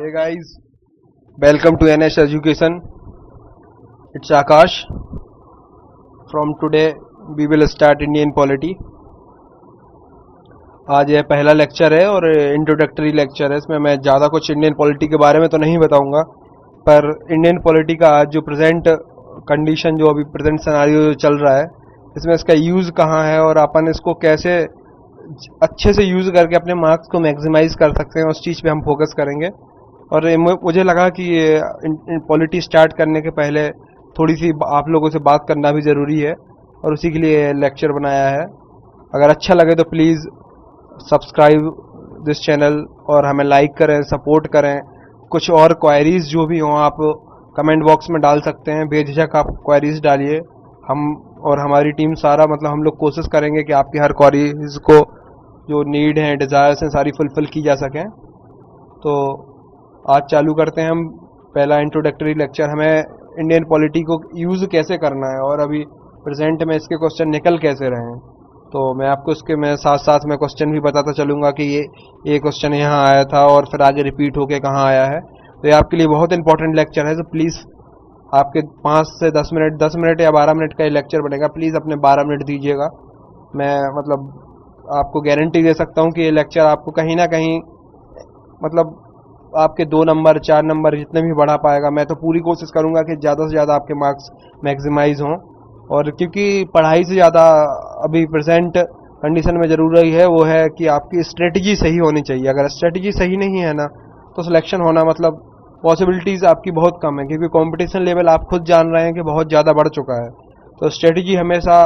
Hey guys, welcome to NS Education. It's Akash. From today we will start Indian Polity. आज यह पहला lecture है और introductory lecture है. इसमें मैं ज़्यादा कुछ इंडियन पॉलिटी के बारे में तो नहीं बताऊंगा, पर इंडियन पॉलिटी का आज जो प्रेजेंट कंडीशन, जो अभी प्रेजेंट सिनेरियो चल रहा है, इसमें इसका यूज़ कहाँ है और अपन इसको कैसे अच्छे से यूज़ करके अपने मार्क्स को मैक्सिमाइज कर सकते हैं, उस चीज़ पे हम फोकस करेंगे. और मुझे लगा कि पॉलिटी स्टार्ट करने के पहले थोड़ी सी आप लोगों से बात करना भी ज़रूरी है, और उसी के लिए लेक्चर बनाया है. अगर अच्छा लगे तो प्लीज़ सब्सक्राइब दिस चैनल और हमें लाइक करें, सपोर्ट करें. कुछ और क्वायरीज़ जो भी हों आप कमेंट बॉक्स में डाल सकते हैं, बेझिझक आप क्वायरीज़ डालिए. हम और हमारी टीम सारा हम लोग कोशिश करेंगे कि आपकी हर क्वायरीज़ को जो नीड हैं, डिज़ायर्स हैं, सारी फुलफ़िल की जा सकें. तो आज चालू करते हैं हम पहला इंट्रोडक्टरी लेक्चर. हमें इंडियन पॉलिटी को यूज़ कैसे करना है और अभी प्रेजेंट में इसके क्वेश्चन निकल कैसे रहे हैं. तो मैं आपको इसके साथ साथ में क्वेश्चन भी बताता चलूँगा कि ये क्वेश्चन यहाँ आया था और फिर आगे रिपीट होके कहाँ आया है. तो ये आपके लिए बहुत इंपॉर्टेंट लेक्चर है. तो प्लीज़ आपके 5 से 10 मिनट, 10 मिनट या 12 मिनट का ये लेक्चर बनेगा. प्लीज़ अपने 12 मिनट दीजिएगा. मैं आपको गारंटी दे सकता हूँ कि ये लेक्चर आपको कहीं ना कहीं आपके 2 नंबर 4 नंबर जितने भी बढ़ा पाएगा. मैं तो पूरी कोशिश करूँगा कि ज़्यादा से ज़्यादा आपके मार्क्स मैक्सिमाइज हों. और क्योंकि पढ़ाई से ज़्यादा अभी प्रेजेंट कंडीशन में ज़रूरी है वो है कि आपकी स्ट्रेटजी सही होनी चाहिए. अगर स्ट्रेटजी सही नहीं है ना, तो सिलेक्शन होना पॉसिबिलिटीज़ आपकी बहुत कम है, क्योंकि कंपटीशन लेवल आप खुद जान रहे हैं कि बहुत ज़्यादा बढ़ चुका है. तो स्ट्रेटजी हमेशा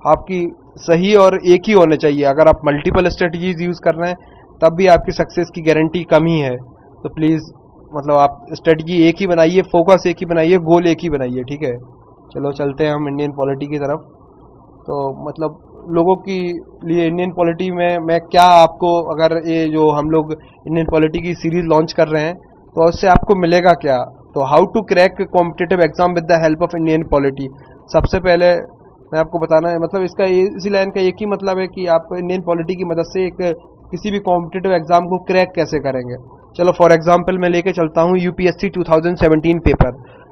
आपकी सही और एक ही होने चाहिए. अगर आप मल्टीपल स्ट्रेटजीज यूज़ कर रहे हैं तब भी आपकी सक्सेस की गारंटी कम ही है. तो प्लीज़ आप स्ट्रेटजी एक ही बनाइए, फोकस एक ही बनाइए, गोल एक ही बनाइए. ठीक है, चलो चलते हैं हम इंडियन पॉलिटी की तरफ. तो लोगों की लिए इंडियन पॉलिटी में मैं क्या आपको, अगर ये जो हम लोग इंडियन पॉलिटी की सीरीज़ लॉन्च कर रहे हैं तो उससे आपको मिलेगा क्या. तो how to crack competitive exam with the help of Indian polity. सबसे पहले मैं आपको बताना है, इसका इसी लाइन का एक ही मतलब है कि आप इंडियन पॉलिटी की मदद से किसी भी कॉम्पिटिटिव एग्जाम को क्रैक कैसे करेंगे. चलो फॉर एग्जांपल मैं लेके चलता हूँ यूपीएससी 2017 पेपर.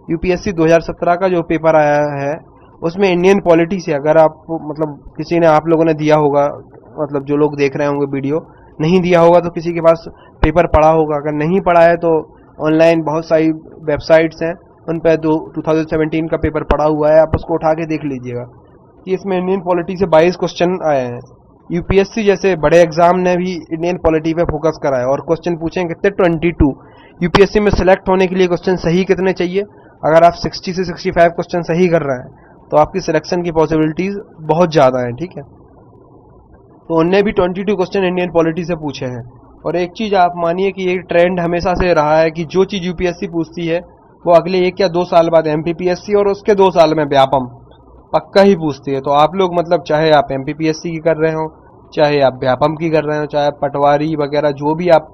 यूपीएससी 2017 का जो पेपर आया है उसमें इंडियन पॉलिटी से, अगर आप किसी ने, आप लोगों ने दिया होगा, जो लोग देख रहे होंगे वीडियो, नहीं दिया होगा तो किसी के पास पेपर पढ़ा होगा. अगर नहीं पढ़ा है तो ऑनलाइन बहुत सारी वेबसाइट्स हैं, उन पर 2017 का पेपर पढ़ा हुआ है, आप उसको उठा के देख लीजिएगा कि इसमें इंडियन पॉलिटी से 22 क्वेश्चन आए हैं. यूपीएससी जैसे बड़े एग्जाम ने भी इंडियन पॉलिटी पे फोकस करा है और क्वेश्चन पूछे कितने, 22. यूपीएससी में सिलेक्ट होने के लिए क्वेश्चन सही कितने चाहिए. अगर आप 60 से 65 क्वेश्चन सही कर रहे हैं तो आपकी सिलेक्शन की पॉसिबिलिटीज़ बहुत ज़्यादा हैं. ठीक है, तो उनने भी 22 क्वेश्चन इंडियन पॉलिटी से पूछे हैं. और एक चीज़ आप मानिए कि ये ट्रेंड हमेशा से रहा है कि जो चीज़ यूपीएससी पूछती है वो अगले 1 या 2 साल बाद एमपीपीएससी और उसके 2 साल में व्यापम पक्का ही पूछती है. तो आप लोग चाहे आप एमपीपीएससी की कर रहे हो, चाहे आप व्यापम की कर रहे हो, चाहे आप पटवारी वगैरह जो भी आप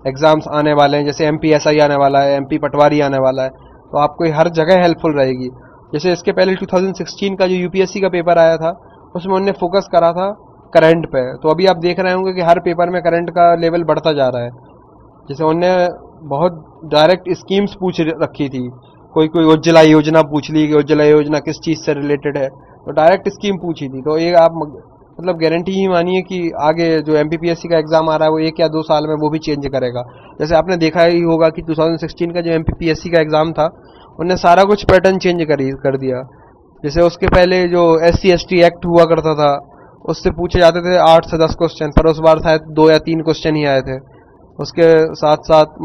एग्ज़ाम्स आने वाले हैं, जैसे एमपीएसआई आने वाला है, एमपी पटवारी आने वाला है, तो आपको हर जगह हेल्पफुल रहेगी. जैसे इसके पहले 2016 का जो यूपीएससी का पेपर आया था उसमें उन्होंने फोकस करा था करंट पे. तो अभी आप देख रहे होंगे कि हर पेपर में करंट का लेवल बढ़ता जा रहा है. जैसे उन्होंने बहुत डायरेक्ट स्कीम्स पूछ रखी थी, कोई उज्ज्वला योजना पूछ ली कि उज्ज्वला योजना किस चीज़ से रिलेटेड है, तो डायरेक्ट स्कीम पूछी थी. तो ये आप गारंटी ही मानिए कि आगे जो एमपीपीएससी का एग्ज़ाम आ रहा है वो 1 या 2 साल में वो भी चेंज करेगा. जैसे आपने देखा ही होगा कि 2016 का जो एमपीपीएससी का एग्ज़ाम था उन्होंने सारा कुछ पैटर्न चेंज कर दिया. जैसे उसके पहले जो SC/ST एक्ट हुआ करता था उससे पूछे जाते थे 8 से 10 क्वेश्चन, पर उस बार शायद 2 या 3 क्वेश्चन ही आए थे. उसके साथ साथ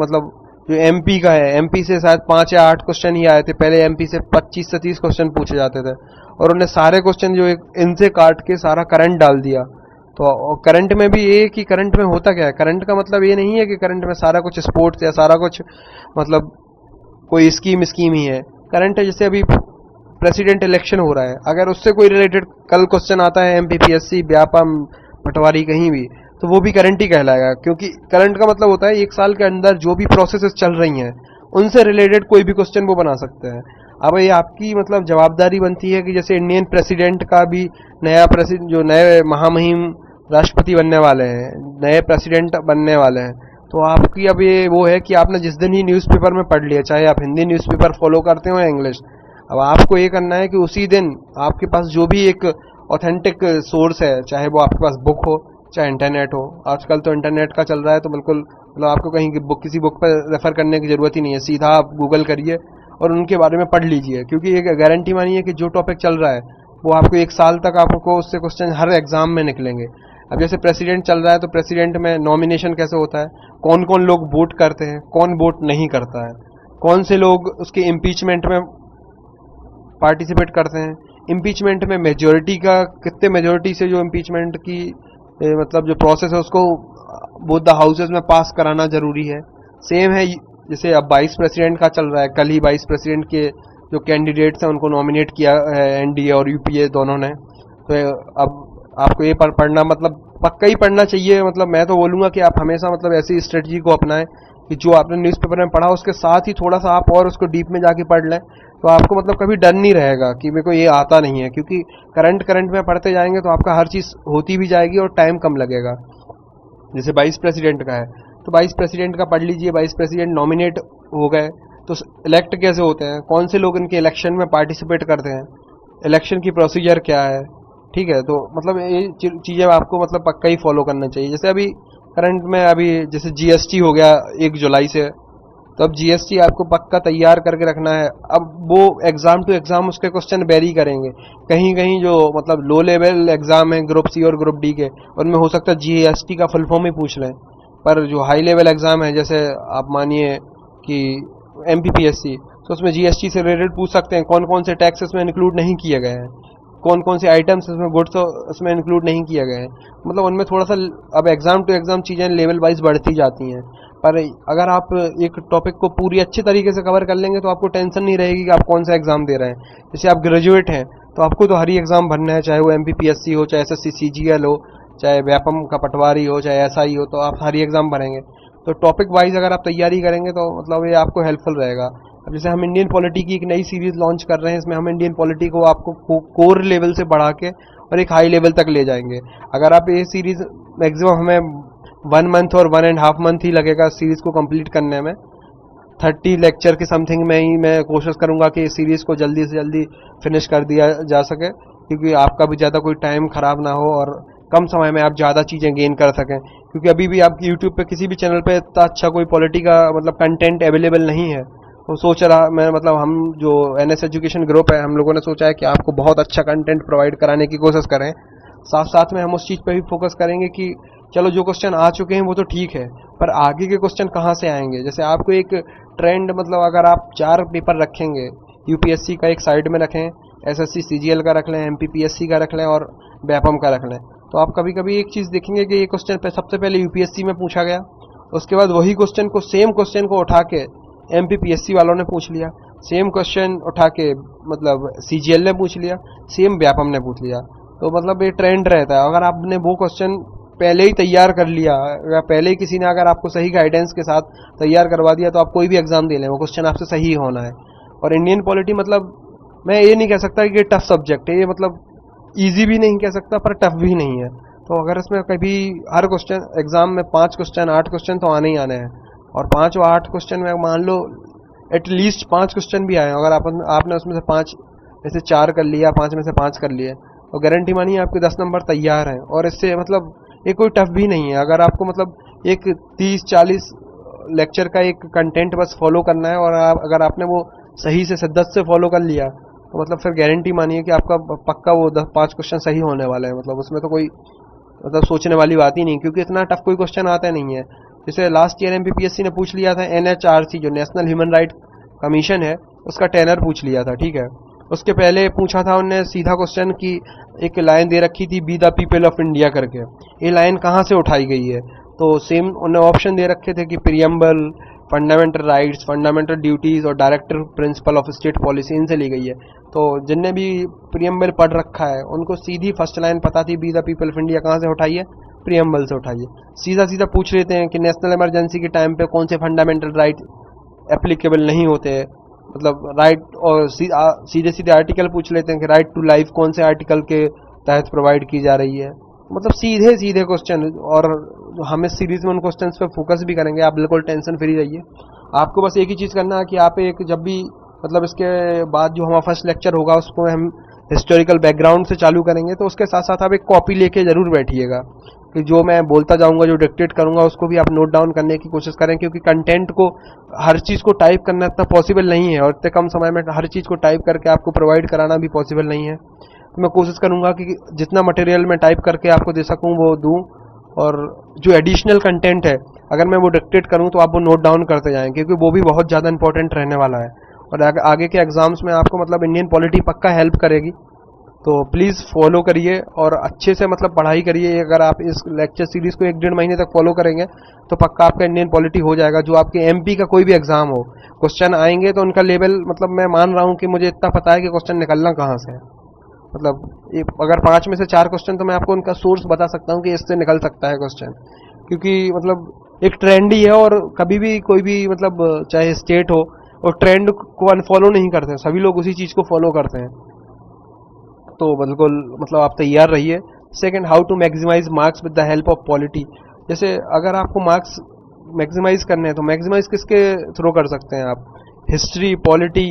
जो एमपी का है, एमपी से शायद 5 या 8 क्वेश्चन ही आए थे. पहले एमपी से 25 से 30 क्वेश्चन पूछे जाते थे और उन्हें सारे क्वेश्चन जो इनसे काट के सारा करंट डाल दिया. तो करंट में भी ये कि करंट में होता क्या है, करंट का मतलब ये नहीं है कि करंट में सारा कुछ स्पोर्ट्स या सारा कुछ कोई स्कीम ही है. करंट है जैसे अभी प्रेसिडेंट इलेक्शन हो रहा है, अगर उससे कोई रिलेटेड कल क्वेश्चन आता है एमपीपीएससी, व्यापम, पटवारी कहीं भी, तो वो भी करंट ही कहलाएगा. क्योंकि करंट का मतलब होता है 1 साल के अंदर जो भी प्रोसेसेस चल रही हैं उनसे रिलेटेड कोई भी क्वेश्चन वो बना सकते हैं. अब ये आपकी जवाबदारी बनती है कि जैसे इंडियन प्रेसिडेंट का भी जो नए महामहिम राष्ट्रपति बनने वाले हैं, नए प्रेसिडेंट बनने वाले हैं, तो आपकी अब ये वो है कि आपने जिस दिन ही न्यूज़पेपर में पढ़ लिया, चाहे आप हिंदी न्यूज़पेपर फॉलो करते हो या इंग्लिश, अब आपको ये करना है कि उसी दिन आपके पास जो भी एक ऑथेंटिक सोर्स है, चाहे वो आपके पास बुक हो चाहे इंटरनेट हो, आजकल तो इंटरनेट का चल रहा है, तो बिल्कुल मतलब आपको कहीं की बुक किसी बुक पर रेफर करने की ज़रूरत ही नहीं है, सीधा आप गूगल करिए और उनके बारे में पढ़ लीजिए, क्योंकि ये गारंटी मानिए कि जो टॉपिक चल रहा है वो आपको एक साल तक आपको उससे क्वेश्चन हर एग्जाम में निकलेंगे। अब जैसे प्रेसिडेंट चल रहा है, तो प्रेसिडेंट में नॉमिनेशन कैसे होता है, कौन कौन लोग वोट करते हैं, कौन वोट नहीं करता है, कौन से लोग उसके इम्पीचमेंट में पार्टिसिपेट करते हैं, इम्पीचमेंट में मेजोरिटी का कितने मेजोरिटी से जो इम्पीचमेंट की मतलब जो प्रोसेस है उसको बोथ द हाउसेज में पास कराना जरूरी है। सेम है जैसे अब वाइस प्रेसिडेंट का चल रहा है, कल ही वाइस प्रेसिडेंट के जो कैंडिडेट्स हैं उनको नॉमिनेट किया है एनडीए और यूपीए दोनों ने। तो अब आपको ये पढ़ना मतलब पक्का ही पढ़ना चाहिए। मतलब मैं तो बोलूँगा कि आप हमेशा मतलब ऐसी स्ट्रेटजी को अपनाएं कि जो आपने न्यूज़पेपर में पढ़ा उसके साथ ही थोड़ा सा आप और उसको डीप में जाके पढ़ लें, तो आपको मतलब कभी डर नहीं रहेगा कि मेरे को ये आता नहीं है, क्योंकि करंट में पढ़ते जाएंगे तो आपका हर चीज़ होती भी जाएगी और टाइम कम लगेगा। जैसे वाइस प्रेसिडेंट का है, तो वाइस प्रेसिडेंट का पढ़ लीजिए, वाइस प्रेसिडेंट नॉमिनेट हो गए तो इलेक्ट कैसे होते हैं, कौन से लोग इनके इलेक्शन में पार्टिसिपेट करते हैं, इलेक्शन की प्रोसीजर क्या है, ठीक है। तो मतलब ये चीज़ें आपको मतलब पक्का ही फॉलो करना चाहिए। जैसे अभी करंट में अभी जैसे जीएसटी हो गया 1 जुलाई से, तो अब जीएसटी आपको पक्का तैयार करके रखना है। अब वो एग्जाम टू एग्जाम उसके क्वेश्चन वेरी करेंगे, कहीं कहीं जो मतलब लो लेवल एग्जाम है ग्रुप सी और ग्रुप डी के, उनमें हो सकता है जीएसटी का फुल फॉर्म ही पूछ लें, पर जो हाई लेवल एग्जाम है जैसे आप मानिए कि एमपीपीएससी, तो उसमें जीएसटी से रिलेटेड पूछ सकते हैं कौन कौन से टैक्स इसमें इंक्लूड नहीं किए गए हैं, कौन कौन से आइटम्स इसमें गुड्स इसमें इंक्लूड नहीं किए गए हैं। मतलब उनमें थोड़ा सा अब एग्जाम टू एग्जाम चीज़ें लेवल वाइज बढ़ती जाती हैं, पर अगर आप एक टॉपिक को पूरी अच्छे तरीके से कवर कर लेंगे तो आपको टेंशन नहीं रहेगी कि आप कौन सा एग्जाम दे रहे हैं। जैसे आप ग्रेजुएट हैं तो आपको तो हर ही एग्जाम भरना है, चाहे वो एमपीपीएससी हो, चाहे एसएससी सीजीएल हो, चाहे व्यापम का पटवारी हो, चाहे एसआई हो, तो आप हर ही एग्जाम भरेंगे। तो टॉपिक वाइज अगर आप तैयारी करेंगे तो मतलब ये आपको हेल्पफुल रहेगा। अब जैसे हम इंडियन पॉलिटी की एक नई सीरीज लॉन्च कर रहे हैं, इसमें हम इंडियन पॉलिटी को आपको कोर लेवल से बढ़ा के और एक हाई लेवल तक ले जाएंगे। अगर आप ये सीरीज मैक्सिमम हमें 1 मंथ और 1.5 मंथ ही लगेगा सीरीज को कंप्लीट करने में, 30 लेक्चर के समथिंग में ही मैं कोशिश करूंगा कि इस सीरीज को जल्दी से जल्दी फिनिश कर दिया जा सके, क्योंकि आपका भी ज़्यादा कोई टाइम खराब ना हो और कम समय में आप ज़्यादा चीज़ें गेन कर सकें। क्योंकि अभी भी आप यूट्यूब पे किसी भी चैनल पे इतना अच्छा कोई पॉलिटी का मतलब कंटेंट अवेलेबल नहीं है। तो सोच रहा मैं मतलब हम जो एनएस एजुकेशन ग्रुप है, हम लोगों ने सोचा है कि आपको बहुत अच्छा कंटेंट प्रोवाइड कराने की कोशिश करें। साथ साथ में हम उस चीज़ पे भी फोकस करेंगे कि चलो जो क्वेश्चन आ चुके हैं वो तो ठीक है, पर आगे के क्वेश्चन कहाँ से आएंगे। जैसे आपको एक ट्रेंड मतलब अगर आप 4 पेपर रखेंगे, यूपीएससी का एक साइड में रखें, एसएससी सीजीएल का रख लें, एमपीपीएससी का रख लें और व्यापम का रख लें, तो आप कभी कभी एक चीज़ देखेंगे कि ये क्वेश्चन सबसे पहले यूपीएससी में पूछा गया, उसके बाद वही क्वेश्चन को सेम क्वेश्चन को उठा के एमपीपीएससी वालों ने पूछ लिया, सेम क्वेश्चन उठा के मतलब सीजीएल ने पूछ लिया, सेम व्यापम ने पूछ लिया। तो मतलब ये ट्रेंड रहता है। अगर आपने वो क्वेश्चन पहले ही तैयार कर लिया या पहले ही किसी ने अगर आपको सही गाइडेंस के साथ तैयार करवा दिया, तो आप कोई भी एग्जाम दे लें, वो क्वेश्चन आपसे सही होना है। और इंडियन पॉलिटी मतलब मैं ये नहीं कह सकता कि ये टफ सब्जेक्ट है, ये मतलब ईजी भी नहीं कह सकता पर टफ भी नहीं है। तो अगर इसमें कभी हर क्वेश्चन एग्जाम में 5 क्वेश्चन 8 क्वेश्चन तो आने ही आने हैं, और 5 और 8 क्वेश्चन में मान लो एटलीस्ट 5 क्वेश्चन भी आए, अगर आपने उसमें से 5 में से 4 कर लिया, 5 में से 5 कर लिए, तो गारंटी मानिए आपके 10 नंबर तैयार हैं। और इससे मतलब ये कोई टफ भी नहीं है। अगर आपको मतलब एक 30-40 लेक्चर का एक कंटेंट बस फॉलो करना है और अगर आपने वो सही से शिद्दत से फॉलो कर लिया, तो मतलब फिर गारंटी मानिए कि आपका पक्का वो 5 क्वेश्चन सही होने वाले हैं। मतलब उसमें तो कोई मतलब सोचने वाली बात ही नहीं, क्योंकि इतना टफ कोई क्वेश्चन आता नहीं है। जैसे लास्ट ईयर एमपीपीएससी ने पूछ लिया था एनएचआरसी जो नेशनल ह्यूमन राइट कमीशन है, उसका टेनर पूछ लिया था, ठीक है। उसके पहले पूछा था उनने सीधा क्वेश्चन की एक लाइन दे रखी थी be the people of India करके, ये लाइन कहाँ से उठाई गई है। तो सेम उन्होंने ऑप्शन दे रखे थे कि preamble, fundamental rights, fundamental duties और director principle of state policy, इनसे ली गई है। तो जिनने भी प्रियम्बल पढ़ रखा है उनको सीधी फर्स्ट लाइन पता थी be the people of India कहाँ से उठाई है, प्रियम्बल से उठाई है। सीधा सीधा पूछ लेते हैं कि नेशनल इमरजेंसी के टाइम पे कौन से फंडामेंटल राइट एप्लीकेबल नहीं होते हैं, मतलब राइट, और सीधे सीधे आर्टिकल पूछ लेते हैं कि राइट टू लाइफ कौन से आर्टिकल के तहत प्रोवाइड की जा रही है। मतलब सीधे सीधे क्वेश्चन, और हम इस सीरीज में उन क्वेश्चंस पे फोकस भी करेंगे, आप बिल्कुल टेंशन फ्री रहिए। आपको बस एक ही चीज़ करना है कि आप एक जब भी मतलब इसके बाद जो हमारा फर्स्ट लेक्चर होगा उसको हम हिस्टोरिकल बैकग्राउंड से चालू करेंगे, तो उसके साथ साथ आप एक कॉपी लेके ज़रूर बैठिएगा कि जो मैं बोलता जाऊंगा, जो डिक्टेट करूंगा, उसको भी आप नोट डाउन करने की कोशिश करें, क्योंकि कंटेंट को हर चीज़ को टाइप करना इतना पॉसिबल नहीं है और इतने कम समय में हर चीज़ को टाइप करके आपको प्रोवाइड कराना भी पॉसिबल नहीं है। तो मैं कोशिश करूंगा कि जितना मटेरियल मैं टाइप करके आपको दे सकूं वो दूं, और जो एडिशनल कंटेंट है अगर मैं वो डिक्टेट करूं तो आप वो नोट डाउन करते जाएं, क्योंकि वो भी बहुत ज़्यादा इंपॉर्टेंट रहने वाला है और आगे के एग्जाम्स में आपको मतलब इंडियन पॉलिटी पक्का हेल्प करेगी। तो प्लीज़ फॉलो करिए और अच्छे से मतलब पढ़ाई करिए। अगर आप इस लेक्चर सीरीज़ को 1-1.5 महीने तक फॉलो करेंगे तो पक्का आपका इंडियन पॉलिटी हो जाएगा। जो आपके एमपी का कोई भी एग्ज़ाम हो, क्वेश्चन आएंगे तो उनका लेवल मतलब मैं मान रहा हूँ कि मुझे इतना पता है कि क्वेश्चन निकलना कहाँ से है। मतलब अगर 5 में से 4 क्वेश्चन तो मैं आपको उनका सोर्स बता सकता हूँ कि इससे निकल सकता है क्वेश्चन, क्योंकि मतलब एक ट्रेंड ही है और कभी भी कोई भी मतलब चाहे स्टेट हो और ट्रेंड को अनफॉलो नहीं करते, सभी लोग उसी चीज़ को फॉलो करते हैं। तो बिल्कुल मतलब आप तैयार रहिए। Second, how to maximise marks with the help of polity. जैसे अगर आपको मार्क्स मैक्सिमाइज करने हैं तो मैक्सिमाइज किसके थ्रू कर सकते हैं आप? हिस्ट्री, पॉलिटी,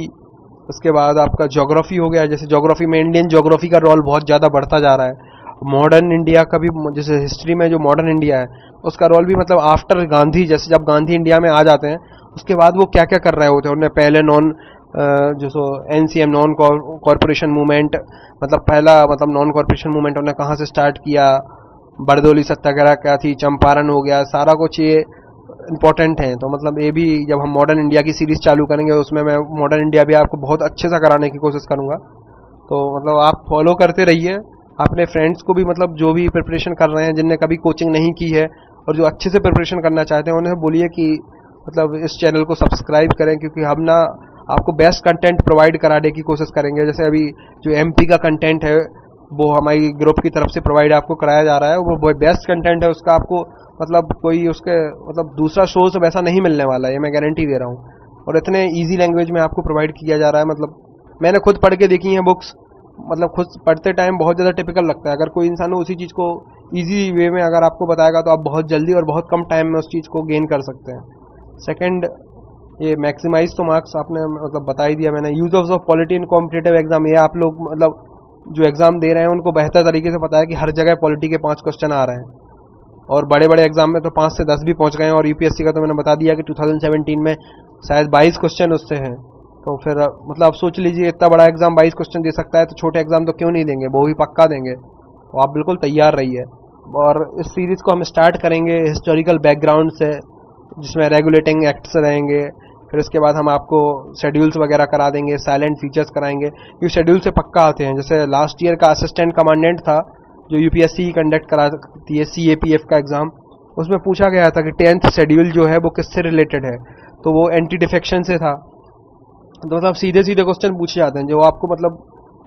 उसके बाद आपका ज्योग्राफी हो गया। जैसे ज्योग्राफी में इंडियन ज्योग्राफी का रोल बहुत ज़्यादा बढ़ता जा रहा है। मॉडर्न इंडिया का भी, जैसे हिस्ट्री में जो मॉडर्न इंडिया है उसका रोल भी मतलब आफ्टर गांधी, जैसे जब गांधी इंडिया में आ जाते हैं उसके बाद वो क्या क्या कर रहे होते हैं। उन्हें पहले जो सो एनसीएम नॉन कॉरपोरेशन मूवमेंट, मतलब पहला मतलब नॉन कॉरपोरेशन मूवमेंट उन्होंने कहाँ से स्टार्ट किया, बरदौली सत्याग्रह क्या थी, चंपारण हो गया, सारा कुछ ये इंपॉर्टेंट है। तो मतलब ये भी जब हम मॉडर्न इंडिया की सीरीज चालू करेंगे उसमें मैं मॉडर्न इंडिया भी आपको बहुत अच्छे से कराने की कोशिश करूँगा। तो मतलब आप फॉलो करते रहिए। अपने फ्रेंड्स को भी मतलब जो भी प्रिपरेशन कर रहे हैं, जिनने कभी कोचिंग नहीं की है और जो अच्छे से प्रिपरेशन करना चाहते हैं, उन्हें बोलिए कि मतलब इस चैनल को सब्सक्राइब करें, क्योंकि हम ना आपको बेस्ट कंटेंट प्रोवाइड कराने की कोशिश करेंगे। जैसे अभी जो एमपी का कंटेंट है वो हमारी ग्रुप की तरफ से प्रोवाइड आपको कराया जा रहा है, वो बेस्ट कंटेंट है। उसका आपको मतलब कोई उसके मतलब दूसरा सोर्स वैसा नहीं मिलने वाला है, ये मैं गारंटी दे रहा हूँ। और इतने ईजी लैंग्वेज में आपको प्रोवाइड किया जा रहा है। मतलब मैंने खुद पढ़ के देखी हैं बुक्स, मतलब खुद पढ़ते टाइम बहुत ज़्यादा टिपिकल लगता है। अगर कोई इंसान उसी चीज़ को ईजी वे में अगर आपको बताएगा तो आप बहुत जल्दी और बहुत कम टाइम में उस चीज़ को गेन कर सकते हैं। सेकंड, ये मैक्सिमाइज तो मार्क्स आपने मतलब बता ही दिया मैंने। Use of polity in competitive exam, ये आप लोग मतलब जो एग्जाम दे रहे हैं उनको बेहतर तरीके से पता है कि हर जगह पॉलिटी के 5 क्वेश्चन आ रहे हैं और बड़े बड़े एग्जाम में तो 5 से 10 भी पहुंच गए हैं। और यूपीएससी का तो मैंने बता दिया कि 2017 में शायद 22 क्वेश्चन उससे हैं। तो फिर मतलब आप सोच लीजिए, इतना बड़ा एग्जाम 22 क्वेश्चन दे सकता है तो छोटे एग्जाम तो क्यों नहीं देंगे, वो भी पक्का देंगे। तो आप बिल्कुल तैयार रहिए। और इस सीरीज़ को हम स्टार्ट करेंगे हिस्टोरिकल बैकग्राउंड से, जिसमें रेगुलेटिंग एक्ट्स रहेंगे। फिर इसके बाद हम आपको शेड्यूल्स वगैरह करा देंगे, साइलेंट फीचर्स कराएंगे। ये शेड्यूल से पक्का आते हैं। जैसे लास्ट ईयर का असिस्टेंट कमांडेंट था जो यूपीएससी कंडक्ट कराती है, सीएपीएफ का एग्ज़ाम, उसमें पूछा गया था कि 10th शेड्यूल जो है वो किससे रिलेटेड है, तो वो एंटी डिफेक्शन से था। तो मतलब सीधे सीधे क्वेश्चन पूछे जाते हैं जो आपको मतलब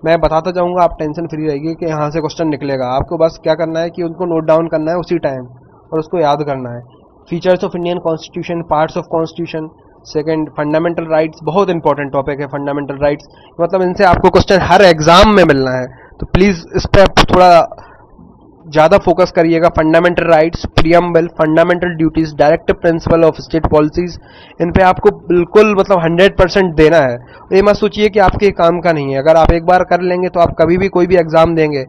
मैं बताता जाऊंगा, आप टेंशन फ्री रहिए कि यहाँ से क्वेश्चन निकलेगा। आपको बस क्या करना है कि उनको नोट डाउन करना है उसी टाइम और उसको याद करना है। Features of Indian constitution, parts of constitution. Second, fundamental rights, बहुत इंपॉर्टेंट टॉपिक है फंडामेंटल राइट्स। मतलब इनसे आपको क्वेश्चन हर एग्जाम में मिलना है, तो प्लीज़ इस पर थोड़ा ज़्यादा फोकस करिएगा। Fundamental rights, preamble, fundamental duties, directive principle of state policies, इन पे आपको बिल्कुल मतलब 100% देना है। ये मत सोचिए कि आपके काम का नहीं है। अगर आप एक बार कर लेंगे तो आप कभी भी कोई भी एग्जाम देंगे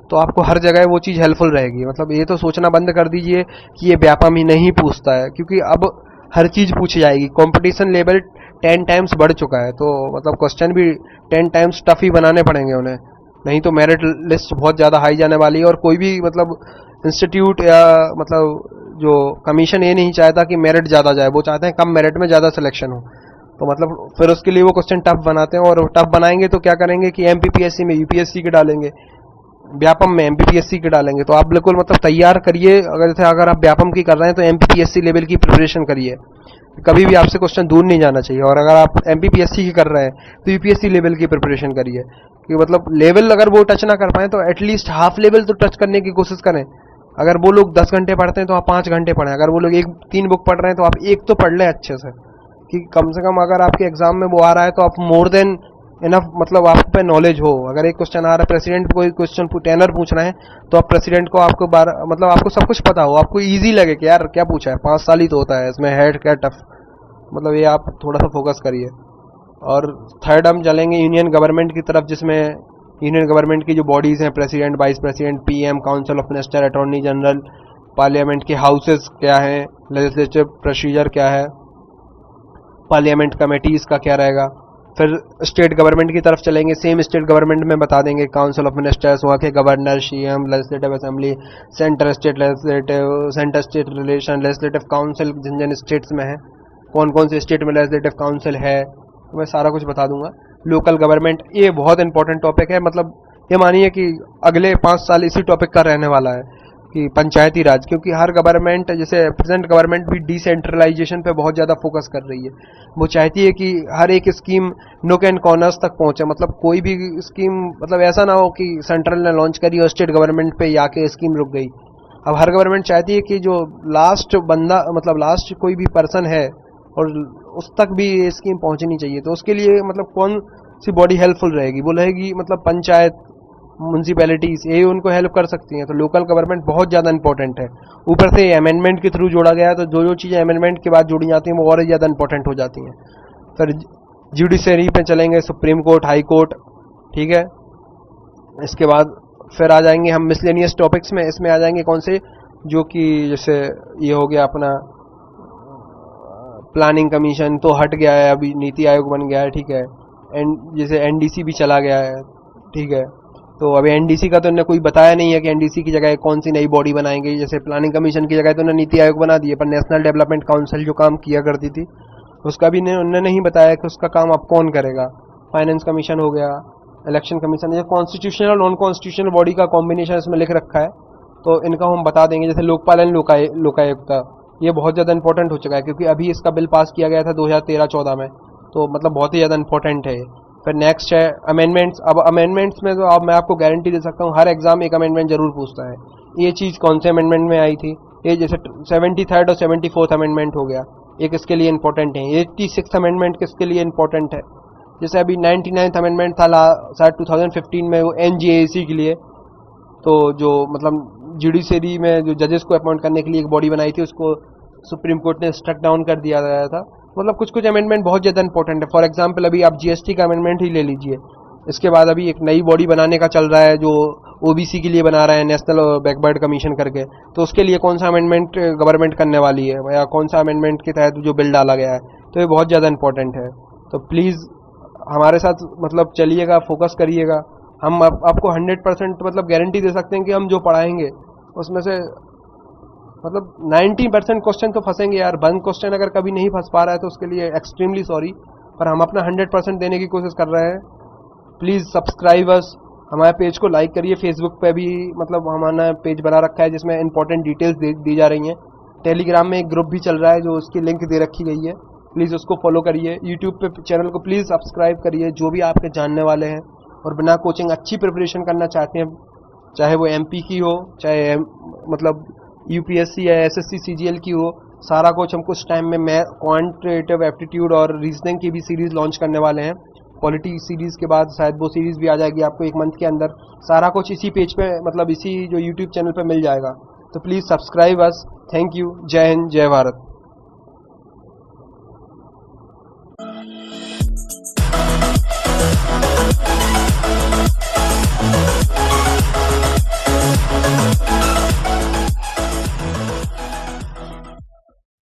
तो आपको हर जगह वो चीज़ हेल्पफुल रहेगी। मतलब ये तो सोचना बंद कर दीजिए कि ये व्यापम ही नहीं पूछता है, क्योंकि अब हर चीज़ पूछी जाएगी। कंपटीशन लेवल 10 टाइम्स बढ़ चुका है, तो मतलब क्वेश्चन भी 10 टाइम्स टफ ही बनाने पड़ेंगे उन्हें, नहीं तो मेरिट लिस्ट बहुत ज़्यादा हाई जाने वाली है। और कोई भी मतलब इंस्टीट्यूट या मतलब जो कमीशन ये नहीं चाहता कि मेरिट ज़्यादा जाए, वो चाहते हैं कम मेरिट में ज़्यादा सिलेक्शन हो। तो मतलब फिर उसके लिए वो क्वेश्चन टफ बनाते हैं, और टफ बनाएंगे तो क्या करेंगे कि एमपीपीएससी में यूपीएससी के डालेंगे, व्यापम में एमपीपीएससी के डालेंगे। तो आप बिल्कुल मतलब तैयार करिए। अगर आप व्यापम की कर रहे हैं तो एमपीपीएससी लेवल की प्रिपरेशन करिए, कभी भी आपसे क्वेश्चन दूर नहीं जाना चाहिए। और अगर आप एमपीपीएससी की कर रहे हैं तो यूपीएससी लेवल की प्रिपरेशन करिए, कि मतलब लेवल अगर वो टच ना कर पाए तो एटलीस्ट हाफ लेवल तो टच करने की कोशिश करें। अगर वो लोग 10 घंटे पढ़ते हैं तो आप 5 घंटे पढ़ें। अगर वो लोग 3 बुक पढ़ रहे हैं तो आप एक तो पढ़ लें अच्छे से, कि कम से कम अगर आपके एग्जाम में वो आ रहा है तो आप मोर देन इनफ मतलब आप पे नॉलेज हो। अगर एक क्वेश्चन आ रहा है प्रेसिडेंट, कोई क्वेश्चन टेनर पूछना है, तो आप प्रेसिडेंट को आपको मतलब आपको सब कुछ पता हो, आपको इजी लगे कि यार क्या पूछा है, 5 साल ही तो होता है, इसमें है क्या टफ, मतलब ये आप थोड़ा सा फोकस करिए। और थर्ड हम चलेंगे यूनियन गवर्नमेंट की तरफ, जिसमें यूनियन गवर्नमेंट की जो बॉडीज़ हैं, president, vice president, PM, council of minister, attorney general, parliament के हाउसेस क्या हैं, लेजिस्लेटिव प्रोसीजर क्या है, पार्लियामेंट कमेटीज़ का क्या रहेगा। फिर स्टेट गवर्नमेंट की तरफ चलेंगे, सेम स्टेट गवर्नमेंट में बता देंगे काउंसिल ऑफ मिनिस्टर्स, वहाँ के governor, CM, legislative assembly, centre state legislative, centre state relation, legislative council जिन जिन स्टेट्स में है, कौन कौन से स्टेट में लेजिस्लेटिव काउंसिल है, तो मैं सारा कुछ बता दूंगा। लोकल गवर्नमेंट, ये बहुत इंपॉर्टेंट टॉपिक है, मतलब ये मानिए कि अगले 5 साल इसी टॉपिक का रहने वाला है कि पंचायती राज, क्योंकि हर गवर्नमेंट, जैसे प्रेजेंट गवर्नमेंट भी डिसेंट्रलाइजेशन पे बहुत ज़्यादा फोकस कर रही है। वो चाहती है कि हर एक स्कीम नोक एंड कॉर्नर्स तक पहुंचे, मतलब कोई भी स्कीम, मतलब ऐसा ना हो कि सेंट्रल ने लॉन्च करी और स्टेट गवर्नमेंट पे आके स्कीम रुक गई। अब हर गवर्नमेंट चाहती है कि जो लास्ट बंदा, मतलब लास्ट कोई भी पर्सन है, और उस तक भी ये स्कीम पहुंचनी चाहिए। तो उसके लिए मतलब कौन सी बॉडी हेल्पफुल रहेगी, वो रहेगी मतलब पंचायत, म्यूनसिपैलिटीज, ये उनको हेल्प कर सकती हैं। तो लोकल गवर्नमेंट बहुत ज़्यादा इंपॉर्टेंट है। ऊपर से अमेंडमेंट के थ्रू जोड़ा गया है, तो जो जो चीज़ें अमेंडमेंट के बाद जोड़ी जाती हैं वो और ज़्यादा इंपॉर्टेंट हो जाती हैं। फिर जुडिशरी पे चलेंगे, सुप्रीम कोर्ट, हाई कोर्ट, ठीक है। इसके बाद फिर आ जाएंगे हम मिसलेनियस टॉपिक्स में, इसमें आ जाएंगे कौन से, जो कि जैसे ये हो गया अपना प्लानिंग कमीशन तो हट गया है, अभी नीति आयोग बन गया है, ठीक है। एंड जैसे एनडीसी भी चला गया है, ठीक है। तो अभी एनडीसी का तो इन्होंने कोई बताया नहीं है कि एनडीसी की जगह कौन सी नई बॉडी बनाएंगे। जैसे प्लानिंग कमीशन की जगह तो उन्होंने नीति आयोग बना दिए, पर नेशनल डेवलपमेंट काउंसिल जो काम किया करती थी उसका भी उन्होंने नहीं बताया कि उसका काम अब कौन करेगा। फाइनेंस कमीशन हो गया, इलेक्शन कमीशन, ये कॉन्स्टिट्यूशनल और नॉन कॉन्स्टिट्यूशनल बॉडी का कॉम्बिनेशन इसमें लिख रखा है, तो इनका हम बता देंगे। जैसे लोकपाल एंड लोकायुक्ता, ये बहुत ज़्यादा इंपॉर्टेंट हो चुका है, क्योंकि अभी इसका बिल पास किया गया था 2013-14 में, तो मतलब बहुत ही ज़्यादा इंपॉर्टेंट है। फिर नेक्स्ट है अमेंडमेंट्स। अब अमेंडमेंट्स में तो अब मैं आपको गारंटी दे सकता हूँ, हर एग्जाम एक अमेंडमेंट जरूर पूछता है। ये चीज़ कौन से अमेंडमेंट में आई थी, ये जैसे 73rd और 74th अमेंडमेंट हो गया, एक इसके लिए इंपॉर्टेंट है। 86th अमेंडमेंट किसके लिए इंपॉर्टेंट है, जैसे अभी 99th अमेंडमेंट था शायद 2015 में, वो NJAC के लिए, तो जो मतलब जुडिशरी में जो जजेस को अपॉइंट करने के लिए एक बॉडी बनाई थी, उसको सुप्रीम कोर्ट ने स्ट्रक डाउन कर दिया गया था। मतलब कुछ कुछ अमेंडमेंट बहुत ज़्यादा इंपॉर्टेंट है। फॉर एग्जांपल अभी आप जीएसटी का अमेंडमेंट ही ले लीजिए, इसके बाद अभी एक नई बॉडी बनाने का चल रहा है जो ओबीसी के लिए बना रहा है, नेशनल बैकवर्ड कमीशन करके, तो उसके लिए कौन सा अमेंडमेंट गवर्नमेंट करने वाली है, या कौन सा अमेंडमेंट के तहत जो बिल डाला गया है, तो ये बहुत ज़्यादा इंपॉर्टेंट है। तो प्लीज़ हमारे साथ मतलब चलिएगा, फोकस करिएगा। हम आपको 100% मतलब गारंटी दे सकते हैं कि हम जो पढ़ाएंगे उसमें से मतलब 90% क्वेश्चन तो फंसेंगे यार। 1 क्वेश्चन अगर कभी नहीं फंस पा रहा है तो उसके लिए एक्सट्रीमली सॉरी, पर हम अपना 100% देने की कोशिश कर रहे हैं। प्लीज़ सब्सक्राइब अस, हमारे पेज को लाइक करिए। फेसबुक पे भी मतलब हमारा पेज बना रखा है जिसमें इंपॉर्टेंट डिटेल्स दी जा रही हैं। टेलीग्राम में एक ग्रुप भी चल रहा है जो उसकी लिंक दे रखी गई है, प्लीज़ उसको फॉलो करिए। यूट्यूब पे चैनल को प्लीज़ सब्सक्राइब करिए, जो भी आपके जानने वाले हैं और बिना कोचिंग अच्छी प्रिपरेशन करना चाहते हैं, चाहे वो एमपी की हो, चाहे मतलब यूपीएससी या एसएससी सीजीएल की हो, सारा कुछ हम कुछ टाइम में क्वांटिटेटिव एप्टीट्यूड और रीजनिंग की भी सीरीज़ लॉन्च करने वाले हैं। पॉलिटी सीरीज़ के बाद शायद वो सीरीज़ भी आ जाएगी आपको 1 मंथ के अंदर। सारा कुछ इसी पेज पे मतलब इसी जो यूट्यूब चैनल पे मिल जाएगा। तो please subscribe us. Thank you. जय हिंद, जय भारत।